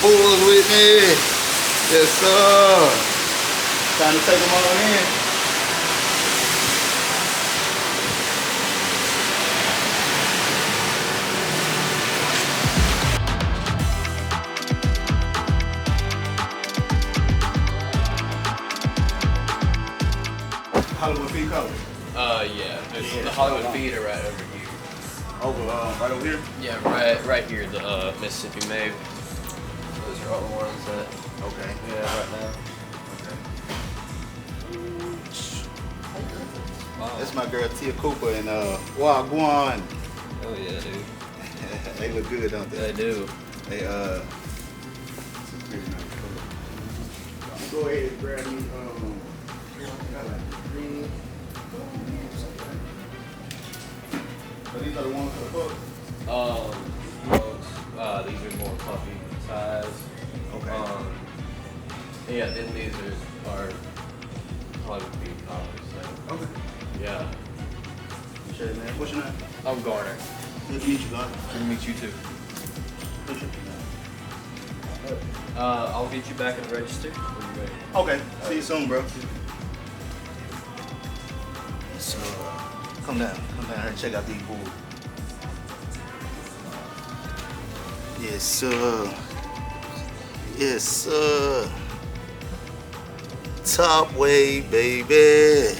bulls with me. Yes, sir. Time to take them on in. Hollywood feed color? Yeah. There's the Hollywood feed are right over here. Right over here? Yeah, right here, the Mississippi Mave. Those are all the ones that. Okay. Yeah, right now. Okay. Wow. That's my girl Tia Cooper and Wagwan. Oh yeah, dude. They look good, don't they? They do. They some pretty nice color. I'm gonna go ahead and grab me green. So these are the ones for the pups? These are more puppy size. Okay. Yeah, then these are Hollywood feed collars. So. Okay. Yeah. Appreciate it, man. What's your name? I'm Garner. Good to meet you, Garner. Good to meet you too. Appreciate you, man. I'll get you back in the register when you're ready. Okay. See you soon, bro. So, come down here and check out these bulls. Yes, sir. Yes, sir. Top way, baby.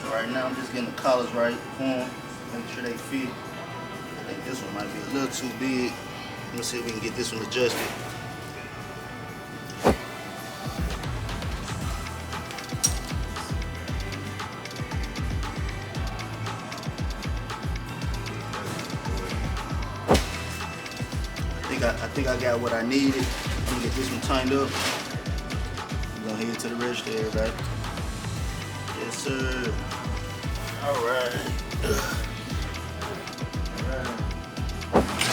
Right now I'm just getting the collars right for them, making sure they fit. I think this one might be a little too big. Let's see if we can get this one adjusted. I think I got what I needed. I'm gonna get this one tightened up. We're gonna head to the register, everybody. Yes, sir.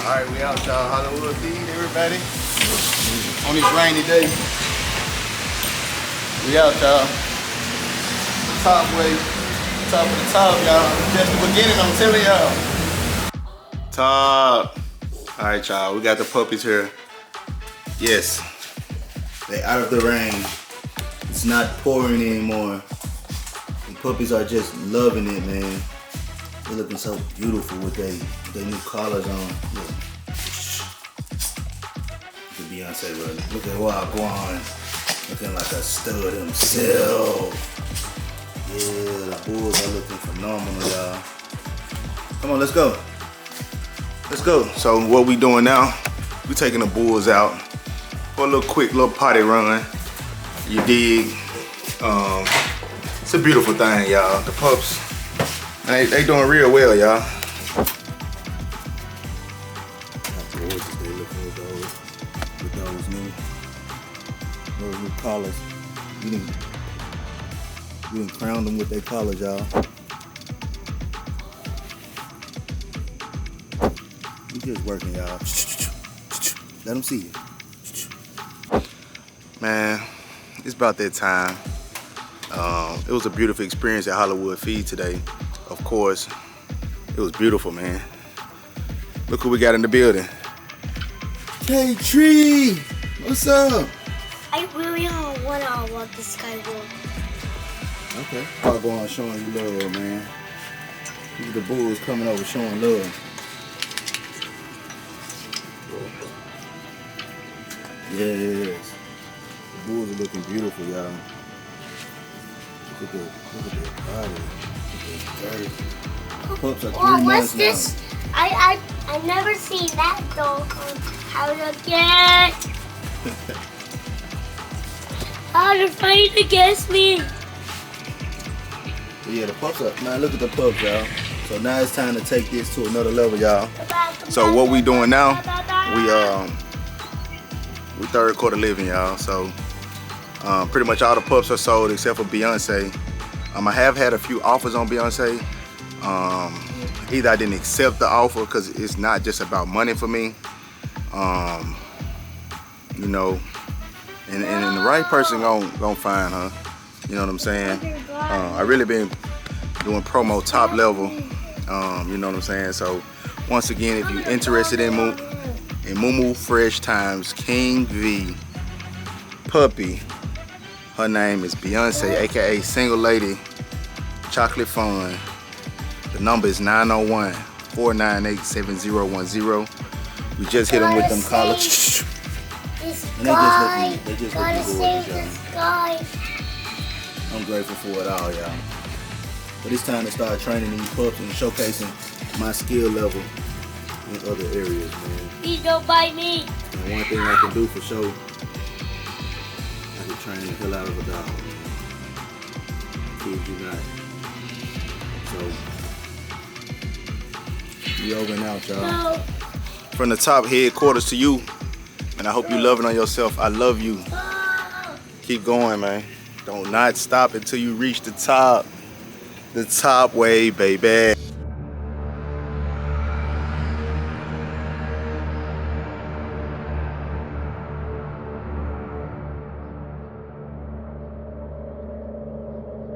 Alright, we out, y'all. Hollywood feed, everybody. On this rainy day. We out, y'all. Top way, top of the top, y'all. Just the beginning, I'm telling y'all. Top. Alright, y'all. We got the puppies here. Yes. They out of the rain. It's not pouring anymore. Puppies are just loving it, man. They're looking so beautiful with their new collars on. Look. Look at Beyonce, brother. Look at Wagwan. Looking like a stud himself. Yeah, the bulls are looking phenomenal, y'all. Come on, let's go. Let's go. So what we doing now, we taking the bulls out for a little quick little potty run. You dig? It's a beautiful thing, y'all. The pups, they doing real well, y'all. How gorgeous they looking with those new collars. We didn't crown them with their collars, y'all. We just working, y'all. Let them see you. Man, it's about that time. It was a beautiful experience at Hollywood Feed today. Of course, it was beautiful, man. Look who we got in the building. Hey, Tree, what's up? I really don't want to walk the skywalk. Okay. I'll go on showing you love, man. These are the bulls coming over showing love. Yes. The bulls are looking beautiful, y'all. Look at their body. Look at their dirt. Pups are 3 months what's now. this? I never seen that dog on How to Get. Oh, they're fighting against me. Yeah, the pups up. Man, look at the pups, y'all. So now it's time to take this to another level, y'all. So what we doing now? We third quarter living, y'all. So pretty much all the pups are sold except for Beyonce. I have had a few offers on Beyonce. Either I didn't accept the offer because it's not just about money for me. You know, and the right person gonna find her. You know what I'm saying? I really been doing promo top level. You know what I'm saying? So once again, if you're interested in Moo Fresh times King V puppy, her name is Beyonce, aka Single Lady Chocolate Fun. The number is 901-498-7010. We just hit them with them collars. And they just looking gorgeous, y'all. I'm grateful for it all, y'all. But it's time to start training these pups and showcasing my skill level in other areas, man. Please don't bite me. And one thing I can do for sure, I can train the hell out of a dog, man. Kid you not. So, we over and out, y'all. No. From the top headquarters to you, and I hope you loving on yourself. I love you. Keep going, man. Don't not stop until you reach the top. The top way, baby.